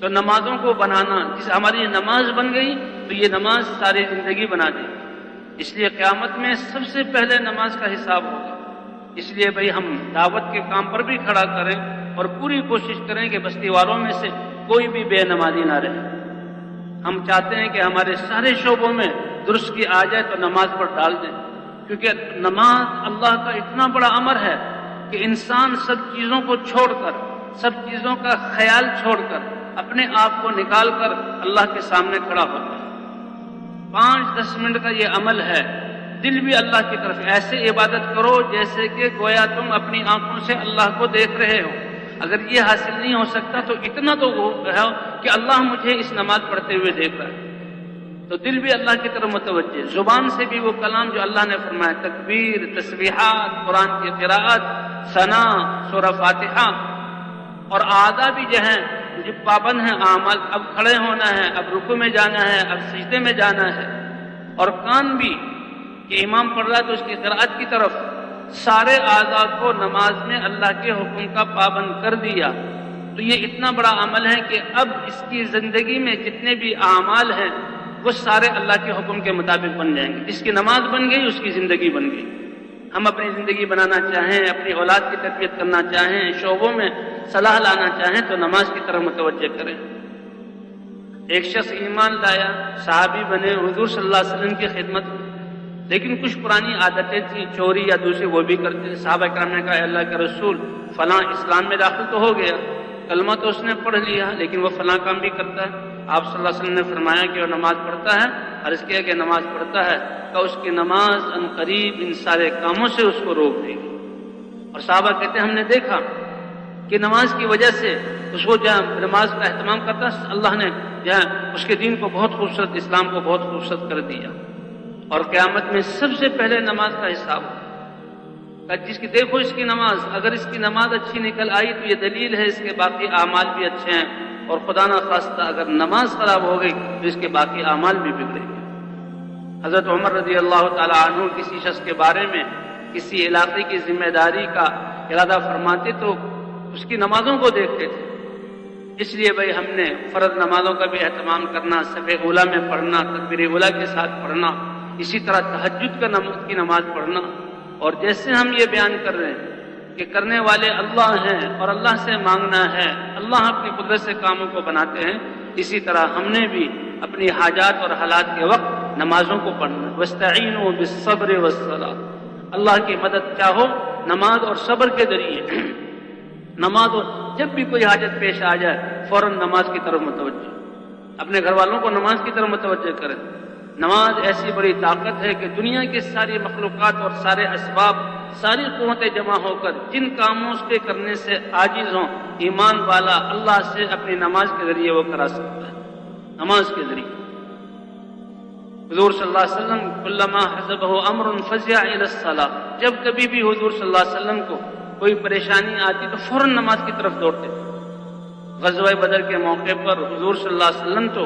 تو نمازوں کو بنانا، جس ہماری نماز بن گئی تو یہ نماز ساری زندگی بنا دے گی۔ اس لیے قیامت میں سب سے پہلے نماز کا حساب ہوگا۔ اس لیے بھئی ہم دعوت کے کام پر بھی کھڑا کریں اور پوری کوشش کریں کہ بستی والوں میں سے کوئی بھی بے نمازی نہ رہے۔ ہم چاہتے ہیں کہ ہمارے سارے شعبوں میں درستی آ جائے تو نماز پر ڈال دیں، کیونکہ نماز اللہ کا اتنا بڑا امر ہے کہ انسان سب چیزوں کو چھوڑ کر، سب چیزوں کا خیال چھوڑ کر، اپنے آپ کو نکال کر اللہ کے سامنے کھڑا ہوتا ہے۔ 5-10 منٹ کا یہ عمل ہے، دل بھی اللہ کی طرف ایسے عبادت کرو جیسے کہ گویا تم اپنی آنکھوں سے اللہ کو دیکھ رہے ہو۔ اگر یہ حاصل نہیں ہو سکتا تو اتنا تو ہے کہ اللہ مجھے اس نماز پڑھتے ہوئے دیکھ رہا ہے، تو دل بھی اللہ کی طرف متوجہ، زبان سے بھی وہ کلام جو اللہ نے فرمایا، تکبیر، تسبیحات، قرآن کی قراءت، ثنا، سورہ فاتحہ، اور اعضاء بھی جو ہیں جو پابند ہیں اعمال، اب کھڑے ہونا ہے، اب رکوع میں جانا ہے، اب سجدے میں جانا ہے، اور کان بھی کہ امام پڑھ رہا ہے تو اس کی قراءت کی طرف، سارے اعضاء کو نماز میں اللہ کے حکم کا پابند کر دیا۔ تو یہ اتنا بڑا عمل ہے کہ اب اس کی زندگی میں جتنے بھی اعمال ہیں وہ سارے اللہ کے حکم کے مطابق بن جائیں گے۔ جس کی نماز بن گئی اس کی زندگی بن گئی۔ ہم اپنی زندگی بنانا چاہیں، اپنی اولاد کی تربیت کرنا چاہیں، شعبوں میں صلاح لانا چاہیں تو نماز کی طرف متوجہ کریں۔ ایک شخص ایمان لایا، صحابی بنے، حضور صلی اللہ علیہ وسلم کی خدمت، لیکن کچھ پرانی عادتیں تھیں، چوری یا دوسری وہ بھی کرتے۔ صحابہ کرام نے کہا، اے اللہ کے رسول، فلاں اسلام میں داخل تو ہو گیا، کلمہ تو اس نے پڑھ لیا، لیکن وہ فلاں کام بھی کرتا ہے۔ آپ صلی اللہ علیہ وسلم نے فرمایا کہ وہ نماز پڑھتا ہے، عرض کیا کہ نماز پڑھتا ہے، کہ اس کی نماز ان قریب ان سارے کاموں سے اس کو روک دے گی۔ اور صحابہ کہتے ہیں ہم نے دیکھا کہ نماز کی وجہ سے اس کو جہاں نماز کا اہتمام کرتا، اللہ نے جہاں اس کے دین کو بہت خوبصورت، اسلام کو بہت خوبصورت کر دیا۔ اور قیامت میں سب سے پہلے نماز کا حساب کہ جس کی دیکھو اس کی نماز، اگر اس کی نماز اچھی نکل آئی تو یہ دلیل ہے اس کے باقی اعمال بھی اچھے ہیں، اور خدا نہ خواستہ اگر نماز خراب ہو گئی تو اس کے باقی اعمال بھی بگڑیں گے۔ حضرت عمر رضی اللہ تعالی عنہ کسی شخص کے بارے میں کسی علاقے کی ذمہ داری کا ارادہ فرماتے تو اس کی نمازوں کو دیکھتے تھے۔ اس لیے بھائی ہم نے فرض نمازوں کا بھی اہتمام کرنا، صف اولیٰ میں پڑھنا، تکبیر اولیٰ کے ساتھ پڑھنا، اسی طرح تہجد کی نماز پڑھنا، اور جیسے ہم یہ بیان کر رہے ہیں کہ کرنے والے اللہ ہیں اور اللہ سے مانگنا ہے، اللہ اپنی قدرت سے کاموں کو بناتے ہیں، اسی طرح ہم نے بھی اپنی حاجات اور حالات کے وقت نمازوں کو پڑھنا۔ وَاسْتَعِينُوا بِالصَّبْرِ وَالصَّلَاةِ، اللہ کی مدد چاہو نماز اور صبر کے ذریعے۔ نماز، جب بھی کوئی حاجت پیش آ جائے فوراً نماز کی طرف متوجہ، اپنے گھر والوں کو نماز کی طرف متوجہ کریں۔ نماز ایسی بڑی طاقت ہے کہ دنیا کی ساری مخلوقات اور سارے اسباب، ساری قوتیں جمع ہو کر جن کاموں کے کرنے سے عاجز ہوں، ایمان والا اللہ سے اپنی نماز کے ذریعے وہ کرا سکتا ہے۔ نماز کے ذریعے حضور صلی اللہ علیہ وسلم کلما حزبہ امر فزع الی الصلاۃ، جب کبھی بھی حضور صلی اللہ علیہ وسلم کو کوئی پریشانی آتی تو فوراً نماز کی طرف دوڑتے تھے۔ غزوہ بدر کے موقع پر حضور صلی اللہ علیہ وسلم تو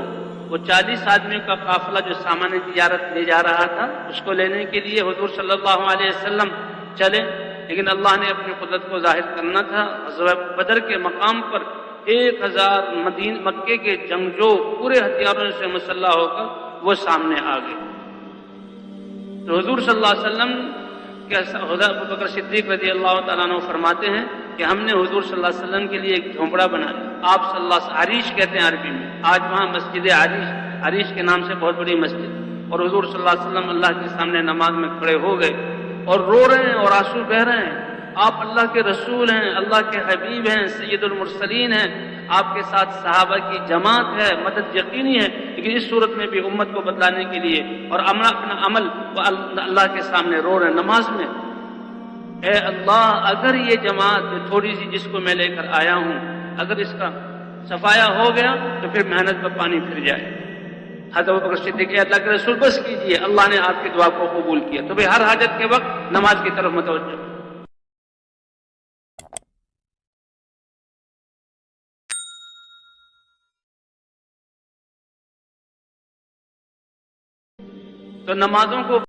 وہ 40 آدمیوں کا قافلہ جو سامان تجارت لے جا رہا تھا اس کو لینے کے لیے حضور صلی اللہ علیہ وسلم چلے، لیکن اللہ نے اپنی قدرت کو ظاہر کرنا تھا۔ غزوہ بدر کے مقام پر 1000 مکے کے جنگجو پورے ہتھیاروں سے مسلح ہو کر وہ سامنے آ گئے۔ تو حضور صلی اللہ علیہ وسلم کہ حضرت ابوبکر صدیق رضی اللہ تعالیٰ عنہ فرماتے ہیں کہ ہم نے حضور صلی اللہ علیہ وسلم کے لیے ایک جھونپڑا بنایا، آپ صلی اللہ علیہ وسلم، عریش کہتے ہیں عربی میں، آج وہاں مسجد عریش کے نام سے بہت بڑی مسجد، اور حضور صلی اللہ علیہ وسلم اللہ کے سامنے نماز میں کھڑے ہو گئے اور رو رہے ہیں اور آنسو بہہ رہے ہیں۔ آپ اللہ کے رسول ہیں، اللہ کے حبیب ہیں، سید المرسلین ہیں، آپ کے ساتھ صحابہ کی جماعت ہے، مدد یقینی ہے، لیکن اس صورت میں بھی امت کو بتلانے کے لیے اور اپنا عمل وہ اللہ کے سامنے رو رہے ہیں نماز میں۔ اے اللہ، اگر یہ جماعت تھوڑی سی جس کو میں لے کر آیا ہوں اگر اس کا صفایا ہو گیا تو پھر محنت پر پانی پھر جائے۔ حضرت ابوبکر صدیق کہ اللہ کے رسول بس کیجئے، اللہ نے آپ کی دعا کو قبول کیا۔ تو بھئی ہر حاجت کے وقت نماز کی طرف متوجہ۔ تو نمازوں کو